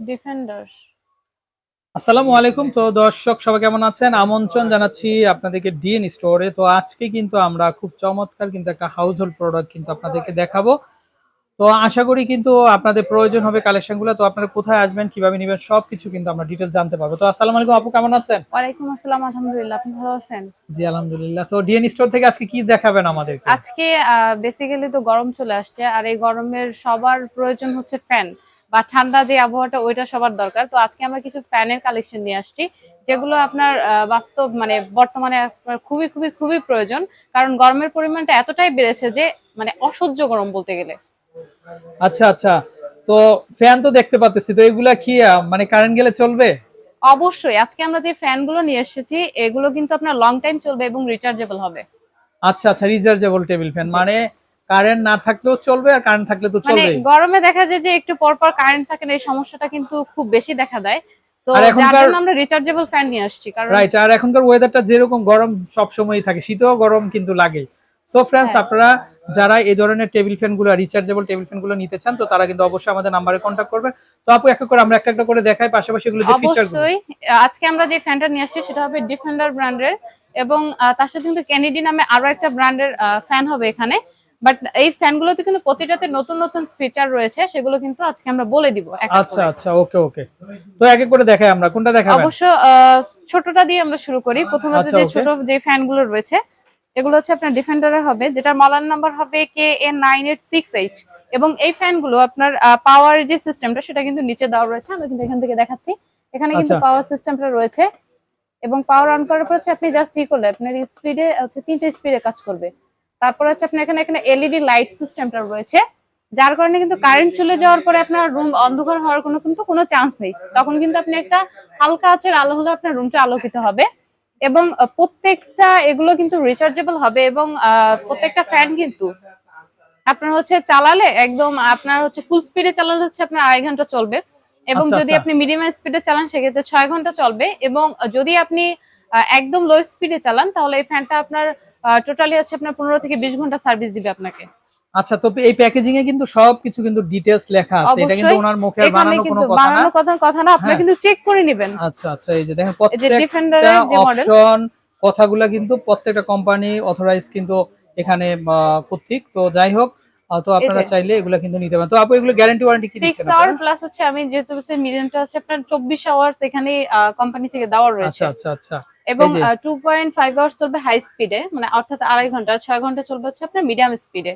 Defender. আসসালামু আলাইকুম। তো দর্শক সবাই কেমন আছেন? আমন্ত্রণ জানাচ্ছি আপনাদেরকে ডিএন স্টোরে। তো আজকে কিন্তু আমরা খুব চমৎকার কিন্তু একটা হাউস হোল্ড প্রোডাক্ট কিন্তু আপনাদেরকে দেখাবো। তো আশা করি কিন্তু আপনাদের প্রয়োজন হবে কালেকশনগুলো। তো আপনারা কোথায় আসবেন, কিভাবে নেবেন সবকিছু কিন্তু আমরা ডিটেইলস জানতে পারবো। তো আসসালামু আলাইকুম আপু, কেমন আছেন? ওয়ালাইকুম আসসালাম, আলহামদুলিল্লাহ। আপনি ভালো আছেন? জি আলহামদুলিল্লাহ। তো ডিএন স্টোর থেকে আজকে কি দেখাবেন আমাদেরকে? আজকে বেসিক্যালি তো গরম চলে আসছে, আর এই গরমের সবার প্রয়োজন হচ্ছে ফ্যান বা ঠান্ডা যে আবহাওয়াটা ওইটা সবার দরকার। তো আজকে আমরা কিছু ফ্যানের কালেকশন নিয়ে আসছি, যেগুলো আপনার বাস্তব মানে বর্তমানে আপনার খুবই খুবই খুবই প্রয়োজন। কারণ গরমের পরিমাণটা এতটাই বেড়েছে যে মানে অসহ্য গরম বলতে গেলে। আচ্ছা আচ্ছা। তো ফ্যান তো দেখতে পাচ্ছি, তো এগুলা কি মানে কারেন্ট গেলে চলবে? অবশ্যই আজকে আমরা যে ফ্যানগুলো নিয়ে এসেছি এগুলো কিন্তু আপনার লং টাইম চলবে এবং রিচার্জেবল হবে। আচ্ছা আচ্ছা, রিচার্জেবল টেবিল ফ্যান, জি। মানে কারেন্ট না থাকলেও চলবে আর কারেন্ট থাকলে তো মানে চলবেই। গরমে দেখা যায় যে একটু পর পর কারেন্ট থাকে না, এই সমস্যাটা কিন্তু খুব বেশি দেখা দেয়। তো আর যার এখনকার জন্য আমরা রিচার্জেবল ফ্যান নিয়ে আসছি, কারণ রাইট, আর এখনকার ওয়েদারটা যেরকম গরম সব সময়ই থাকে, শীতেও গরম কিন্তু লাগে। সো ফ্রেন্ডস, হ্যাঁ আপনারা যারা এই ধরনের টেবিল ফ্যানগুলো, রিচার্জেবল টেবিল ফ্যানগুলো নিতে চান, তো তারা কিন্তু অবশ্যই আমাদের নাম্বারে কন্ট্যাক্ট করবেন। তো আপু এক এক করে আমরা একটা একটা করে দেখাই, পাশাপাশি এগুলো যে ফিচারগুলো। অবশ্যই আজকে আমরা যে ফ্যানটা নিয়ে আসছি সেটা হবে ডিফেন্ডার ব্র্যান্ডের, এবং তার সাথে কিন্তু কেনেডি নামে আরো একটা ব্র্যান্ডের ফ্যান হবে এখানে। বাট এই ফ্যানগুলোতে কিন্তু প্রতিটাতে নতুন নতুন ফিচার রয়েছে, সেগুলো কিন্তু আজকে আমরা বলে দিব এক এক আচ্ছা করে। আচ্ছা, ওকে ওকে। তো এক এক করে দেখাই, আমরা কোনটা দেখাবেন? অবশ্য ছোটটা দিয়ে আমরা শুরু করি। প্রথমত আচ্ছা যে ওকে। ছোট যে ফ্যানগুলো রয়েছে এগুলো হচ্ছে আপনার ডিফেন্ডারের হবে, যেটার মডেল নাম্বার হবে KN9868। এবং এই ফ্যানগুলো আপনার পাওয়ার যে সিস্টেমটা সেটা কিন্তু নিচে দেওয়া রয়েছে, আমরা কিন্তু এখান থেকে দেখাচ্ছি। এখানে কিন্তু আচ্ছা পাওয়ার সিস্টেমটা রয়েছে, এবং পাওয়ার অন করার পর হচ্ছে আপনি জাস্ট ই করলে আপনার স্পিডে হচ্ছে 3টে স্পিডে কাজ করবে। তারপর হচ্ছে আপনার এখানে এখানে এলইডি লাইট সিস্টেমটা রয়েছে, যার কারণে কিন্তু কারেন্ট চলে যাওয়ার পরে আপনার রুম অন্ধকার হওয়ার কোনো চান্স নেই। তখন কিন্তু আপনি একটা হালকা আঁচের আলো হলে আপনার রুমটা আলোকিত হবে। এবং প্রত্যেকটা এগুলো কিন্তু রিচার্জেবল হবে, এবং প্রত্যেকটা ফ্যান কিন্তু আপনার হচ্ছে চালালে একদম আপনার হচ্ছে ফুল স্পিডে চালালে হচ্ছে আপনার 2.5 ঘন্টা চলবে। এবং আচ্ছা যদি আচ্ছা। আপনি মিডিয়াম স্পিডে চালান সেক্ষেত্রে 6 ঘন্টা চলবে। এবং যদি আপনি একদম লো স্পিডে চালান তাহলে এই ফ্যানটা আপনার টোটালি হচ্ছে আপনার 15 থেকে 20 ঘন্টা সার্ভিস দিবে আপনাকে। আচ্ছা, তো এই প্যাকেজিং এ কিন্তু সবকিছু কিন্তু ডিটেইলস লেখা আছে, এটা কিন্তু অবশ্যই ওনার মুখের এখানে বানানো কোনো কিন্তু কথা না। বানানো কথা না, আপনারা হ্যাঁ, কিন্তু চেক করে নেবেন। আচ্ছা আচ্ছা, এই যে দেখেন এই যে প্রত্যেকটা ডিফেন্ডারের যে মডেল। অপশন, কথাগুলা কিন্তু প্রত্যেকটা কোম্পানি অথরাইজ কিন্তু এখানে কর্তৃক। তো যাই হোক, তো এই আপনারা যে চাইলে এগুলা কিন্তু নিতে পারেন। তো আপু এগুলো গ্যারান্টি ওয়ারেন্টি কি দিচ্ছেন 6 আওয়ার আপনারা? প্লাস হচ্ছে আমি যেহেতু বলছি মিডিয়ামটা হচ্ছে আপনার 24 আওয়ার্স এখানে কোম্পানি থেকে দেওয়া আচ্ছা রয়েছে। আচ্ছা আচ্ছা। এবং এই যে 2.5 আওয়ার্স চলবে হাই স্পিডে, মানে অর্থাৎ 2.5 ঘন্টা, 6 ঘন্টা চলবে হচ্ছে আপনার মিডিয়াম স্পিডে।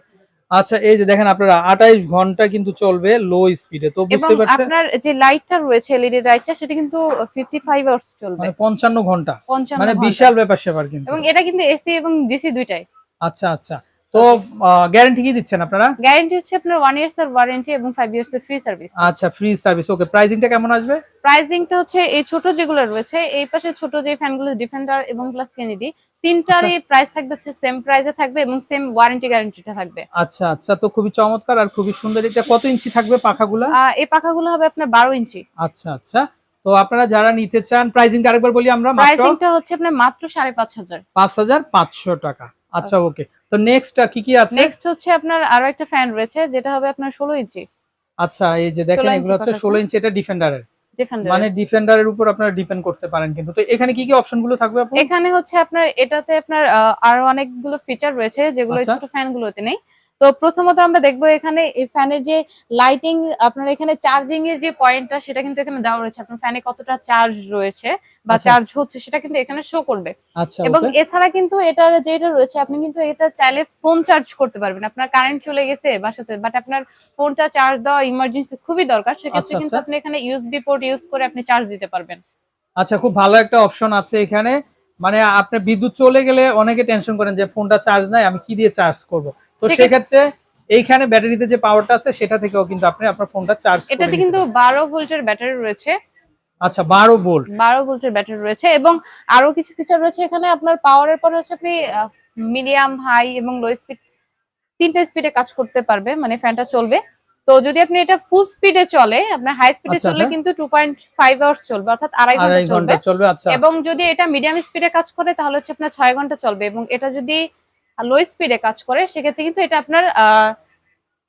আচ্ছা, এই যে দেখেন আপনারা 28 ঘন্টা কিন্তু চলবে লো স্পিডে, তো এবং বুঝতে পারছেন। আপনার যে লাইটটা রয়েছে এলইডি লাইটটা সেটা কিন্তু 55 আওয়ার্স চলবে, মানে 55 ঘন্টা, 55 মানে ঘন্টা। বিশাল ব্যাপার স্যাপার কিন্তু। এবং এটা কিন্তু এসি এবং ডিসি দুইটাই। আচ্ছা আচ্ছা। তো ওকে, গ্যারান্টি কি দিচ্ছেন আপনারা? গ্যারান্টি হচ্ছে আপনার 1 ইয়ার্স এর ওয়ারেন্টি এবং 5 ইয়ার্স এর ফ্রি সার্ভিস। আচ্ছা, ফ্রি সার্ভিস, ওকে। প্রাইসিংটা কেমন আসবে? প্রাইসিংটা হচ্ছে এই ছোট যেগুলো রয়েছে, এই পাশে ছোট যে ফ্যানগুলো ডিফেন্ডার এবং প্লাস কেনেডি, আচ্ছা তিনটারই প্রাইস থাকবে হচ্ছে সেম প্রাইসে থাকবে, এবং সেম ওয়ারেন্টি গ্যারান্টিটা থাকবে। আচ্ছা আচ্ছা, তো খুবই চমৎকার আর খুবই সুন্দর। এটা কত ইঞ্চি থাকবে পাখাগুলা? এই পাখাগুলো হবে আপনার 12 ইঞ্চি। আচ্ছা আচ্ছা। তো আপনারা যারা নিতে চান, প্রাইসিংটা আরেকবার বলি আমরা, মাত্র প্রাইসিংটা হচ্ছে আপনার মাত্র 5,500। 5500 টাকা। আচ্ছা ওকে। তো নেক্সট কি কি আছে? নেক্সট হচ্ছে আপনার আরো একটা ফ্যান রয়েছে যেটা হবে আপনার 16 ইঞ্চি। আচ্ছা, এই যে দেখেন 16 এগুলো ইঞ্চি হচ্ছে পাখা 16 ইঞ্চি, এটা ডিফেন্ডারের। মানে ডিফেন্ডারের। ডিফেন্ডারের উপর আপনারা ডিপেন্ড করতে পারেন কিন্তু। তো এখানে কি কি অপশন গুলো থাকবে আপু? এখানে হচ্ছে আপনার এটাতে আপনার আরো অনেকগুলো ফিচার রয়েছে যেগুলো এই আচ্ছা ছোট ফ্যানগুলোতে নেই। তো প্রথমত আমরা দেখবো এখানে এই ফ্যানের যে লাইটিং, আপনার এখানে চার্জিং এর যে পয়েন্টটা সেটা কিন্তু এখানে দেওয়া রয়েছে। আপনার ফ্যানে কতটা চার্জ রয়েছে বা আচ্ছা চার্জ হচ্ছে সেটা কিন্তু এখানে শো করবে। আচ্ছা, এবং ওকে। এছাড়া কিন্তু এটার যেটা রয়েছে আপনি কিন্তু এটা চাইলে ফোন চার্জ করতে পারবেন। আপনার কারেন্ট চলে গেছে বাসাতে, বাট আপনার ফোনটা চার্জ দেওয়া ইমার্জেন্সি খুবই দরকার, সেক্ষেত্রে আচ্ছা কিন্তু আচ্ছা আপনি এখানে ইউএসবি পোর্ট ইউজ করে আপনি চার্জ দিতে পারবেন। আচ্ছা, খুব ভালো একটা অপশন আছে এখানে। মানে আপনার বিদ্যুৎ চলে গেলে অনেকে টেনশন করেন যে ফোনটা চার্জ নাই, আমি কি দিয়ে চার্জ করব। তো সেক্ষেত্রে সেক্ষেত্রে এইখানে ব্যাটারিতে যে পাওয়ারটা আছে সেটা থেকেও কিন্তু আপনি আপনার ফোনটা চার্জ করে এটাতে নিতে কিন্তু পারেন। 12 ভোল্টের ব্যাটারি রয়েছে। আচ্ছা, 12 ভোল্ট। 12 ভোল্টের ব্যাটারি রয়েছে, এবং আরো কিছু ফিচার রয়েছে এখানে। আপনার পাওয়ারের পরে হচ্ছে আপনি মিডিয়াম, হাই এবং লো স্পিড তিনটা স্পিডে কাজ করতে পারবে, মানে ফ্যানটা চলবে। তো যদি আপনি এটা ফুল স্পিডে চলে, আপনার হাই স্পিডে আচ্ছা চললে আচ্ছা, কিন্তু 2.5 আওয়ার্স চলবে, অর্থাৎ 2.5 ঘন্টা 2.5 ঘন্টা চলবে। চলবে। আচ্ছা এবং যদি এটা মিডিয়াম স্পিডে কাজ করে তাহলে হচ্ছে আপনার 6 ঘন্টা চলবে। এবং এটা যদি লো স্পিডে কাজ করে সেক্ষেত্রে কিন্তু এটা আপনার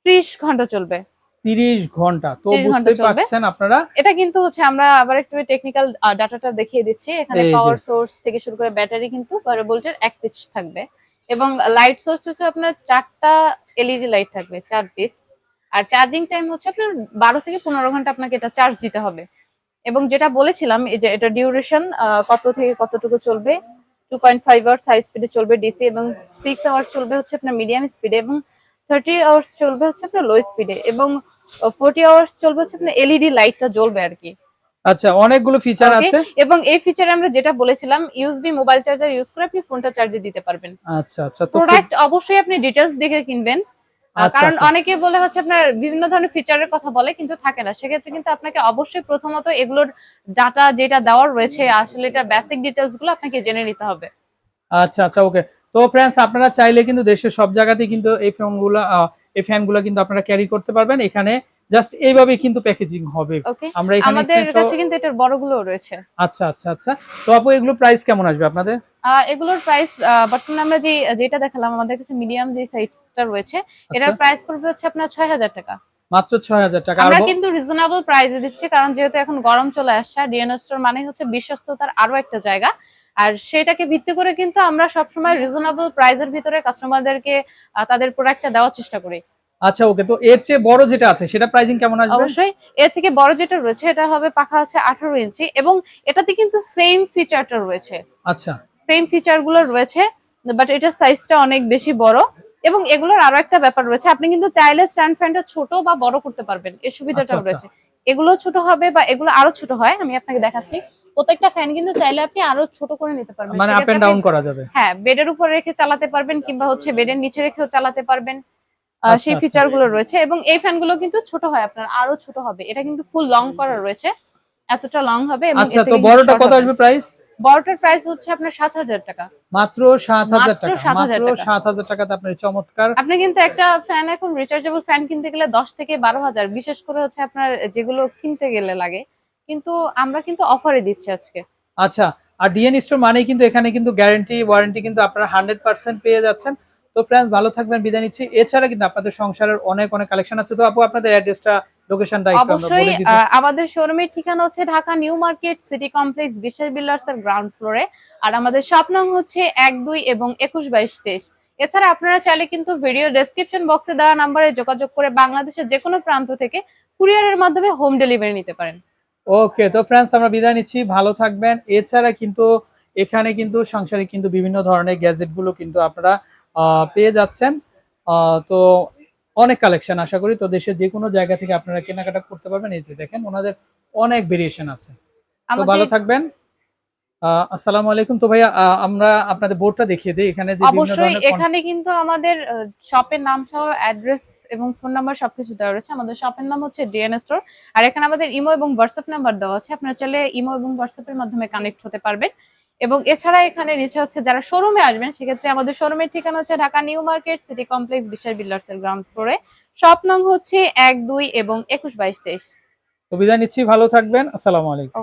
30 ঘন্টা চলবে। 30 ঘন্টা। তো 30 ঘন্টা বুঝতেই চলবে। পারছেন আপনারা। এটা কিন্তু হচ্ছে আমরা আবার একটু টেকনিক্যাল ডাটাটা দেখিয়ে দিচ্ছি। এখানে এই যে পাওয়ার সোর্স থেকে শুরু করে ব্যাটারি কিন্তু 12 ভোল্টের 1 পিস থাকবে এবং লাইট সোর্স হচ্ছে আপনার 4টা এলইডি লাইট থাকবে 4 পিস। আর চার্জিং টাইম হচ্ছে আপনার 12 থেকে 15 ঘন্টা আপনাকে এটা চার্জ দিতে হবে। এবং যেটা বলেছিলাম এই যে এটা ডিউরেশন কত থেকে কতটুকু চলবে, 2.5 আওয়ার্স হাই স্পিডে চলবে ডিসি এবং 6 আওয়ার্স চলবে হচ্ছে আপনার মিডিয়াম স্পিডে এবং 30 আওয়ার্স চলবে হচ্ছে আপনার লো স্পিডে এবং 40 আওয়ার্স চলবে হচ্ছে আপনার এলইডি লাইটটা জ্বলবে আর কি। আচ্ছা, অনেকগুলো ফিচার ওকে, আছে। এবং এই ফিচারে আমরা যেটা বলেছিলাম ইউএসবি মোবাইল চার্জার ইউজ করে আপনি ফোনটা চার্জে দিতে পারবেন। আচ্ছা আচ্ছা, তো প্রোডাক্ট অবশ্যই আপনি ডিটেইলস দেখে কিনবেন, আচ্ছা কারণ আচ্ছা অনেকে বলে হচ্ছে আপনার বিভিন্ন ধরনের ফিচারের কথা বলে কিন্তু থাকে না। সেক্ষেত্রে কিন্তু আপনাকে অবশ্যই প্রথমত এগুলোর ডাটা যেটা দেওয়ার রয়েছে আসলে এটা বেসিক ডিটেইলস গুলো আপনাকে জেনে নিতে হবে। আচ্ছা আচ্ছা, ওকে। তো ফ্রেন্ডস, আপনারা চাইলে কিন্তু দেশের সব জায়গাতেই কিন্তু এই ফোনগুলো এই ফ্যানগুলো কিন্তু আপনারা ক্যারি করতে পারবেন। এখানে জাস্ট এইভাবে কিন্তু প্যাকেজিং হবে। ওকে, আমরা এখানে আমাদের কাছে কিন্তু এটার বড়গুলো রয়েছে। আচ্ছা আচ্ছা আচ্ছা, তো আপু এগুলো প্রাইস কেমন আসবে আপনাদের? এগুলোর প্রাইস বর্তমানে আমরা যেটা দেখালাম আমাদের কাছে মিডিয়াম যে সাইজটা রয়েছে আচ্ছা, এটার প্রাইস পড়বে হচ্ছে আপনার 6000 টাকা। মাত্র 6000 টাকা। আর আমরা কিন্তু রিজনেবল প্রাইসে দিচ্ছি কারণ যেহেতু এখন গরম চলে আসছে, ডিএনএ স্টোর মানে হচ্ছে বিশ্বস্ততার আরো একটা জায়গা। আর সেটাকে ভিত্তি করে কিন্তু আমরা সবসময় রিজনেবল প্রাইসের ভিতরে কাস্টমারদেরকে তাদের প্রোডাক্টটা দেওয়ার চেষ্টা করি। আচ্ছা, ওকে। তো এর চেয়ে বড় যেটা আছে সেটা প্রাইসিং কেমন আসবে? অবশ্যই এর থেকে বড় যেটা রয়েছে এটা হবে পাখা হচ্ছে 18 ইঞ্চি এবং এটাতে কিন্তু সেম ফিচারটা রয়েছে, আচ্ছা সেম ফিচার গুলো রয়েছে, বাট এটার সাইজটা অনেক বেশি বড়। এবং এগুলোর আরো একটা ব্যাপার রয়েছে, আপনি কিন্তু চাইলে স্ট্যান্ড ফ্যানটা ছোট বা বড় করতে পারবেন, এর আচ্ছা সুবিধাটাও আচ্ছা, রয়েছে। এগুলো ছোট হবে বা এগুলো আরো ছোট হয়, আমি আপনাকে দেখাচ্ছি। প্রত্যেকটা ফ্যান কিন্তু চাইলে আপনি আরো ছোট করে নিতে পারবেন, মানে আপ এন্ড ডাউন করা যাবে। হ্যাঁ বেডের উপর রেখে চালাতে পারবেন কিংবা হচ্ছে বেডের নিচে রেখেও চালাতে পারবেন। আচ্ছা সেই আচ্ছা ফিচার গুলো রয়েছে এবং এই ফ্যানগুলো কিন্তু ছোট হয়, আপনার আরো ছোট হবে। এটা কিন্তু ফুল লং করা রয়েছে, এতটা লং হবে এবং আচ্ছা, এর তো থেকে বড়টা শর্ট কত হবে। আসবে প্রাইস? বড়টার প্রাইস হচ্ছে আপনার 7000 টাকা। মাত্র 7000 টাকা। মাত্র 7000 মাত্র টাকা। 7000 টাকাতে আপনি চমৎকার। আপনি কিন্তু একটা ফ্যান এখন রিচার্জেবল ফ্যান কিনতে গেলে 10 থেকে 12,000, বিশেষ করে হচ্ছে আপনার যেগুলো কিনতে গেলে লাগে, কিন্তু আমরা কিন্তু অফারে দিচ্ছি আজকে। আচ্ছা, আর ডিএন স্টোর মানেই কিন্তু এখানে কিন্তু গ্যারান্টি ওয়ারেন্টি কিন্তু আপনারা 100% পেয়ে যাচ্ছেন। তো ফ্রেন্ডস, ভালো থাকবেন, বিদায় নিচ্ছি। এছাড়া কিন্তু আপনাদের সংসারের অনেক অনেক কালেকশন আছে। তো আপু আপনাদের অ্যাড্রেসটা, লোকেশনটা একটু আমরা অবশ্যই বলে দিতে। আমাদের শোরুমের ঠিকানা হচ্ছে Dhaka new market city complex বিশ্বাস বিল্ডার্স এর গ্রাউন্ড ফ্লোরে। আর আমাদের শপ নং হচ্ছে 1, 2 এবং 21, 22, 23। এছাড়া আপনারা চাইলে কিন্তু ভিডিও ডেসক্রিপশন বক্সে দেওয়া নাম্বারে যোগাযোগ করে বাংলাদেশের যে কোনো প্রান্ত থেকে কুরিয়ারের মাধ্যমে হোম ডেলিভারি নিতে পারেন। ওকে, তো ফ্রেন্ডস, আমরা বিদায় নিচ্ছি, ভালো থাকবেন। এছাড়া কিন্তু এখানে কিন্তু সাংসারিক কিন্তু বিভিন্ন ধরনের গ্যাজেট গুলো কিন্তু আপনারা পেয়ে যাচ্ছেন। তো অনেক কালেকশন, আশা করি তো দেশের যে কোনো জায়গা থেকে আপনারা কেনাকাটা করতে পারবেন। এই যে দেখেন, ওনাদের অনেক ভেরিয়েশন আছে। তো ভালো আমাদের থাকবেন। আসসালামু আলাইকুম। তো ভাইয়া, আমরা আপনাদের বোর্ডটা দেখিয়ে দিই, এখানে যে বিভিন্ন অবশ্যই ধরনের এখানে কিন্তু আমাদের শপের নাম সহ অ্যাড্রেস এবং ফোন নাম্বার সবকিছু দেওয়া রয়েছে। আমাদের শপের নাম হচ্ছে ডিএন স্টোর। আর এখানে আমাদের ইমো এবং হোয়াটসঅ্যাপ নাম্বার দেওয়া আছে, আপনারা চাইলে ইমো এবং হোয়াটসঅ্যাপের মাধ্যমে কানেক্ট হতে পারবেন। এবং এছাড়া এখানে নিচে হচ্ছে যারা শোরুমে আসবেন সেক্ষেত্রে আমাদের শোরুমের ঠিকানা হচ্ছে Dhaka new market city complex বিশ্বাস বিল্ডার্স এর গ্রাউন্ড ফ্লোরে। শপ নং হচ্ছে 1, 2 এবং 21, 22, 23। তো বিদায় নিচ্ছি, ভালো থাকবেন। আসসালামু আলাইকুম।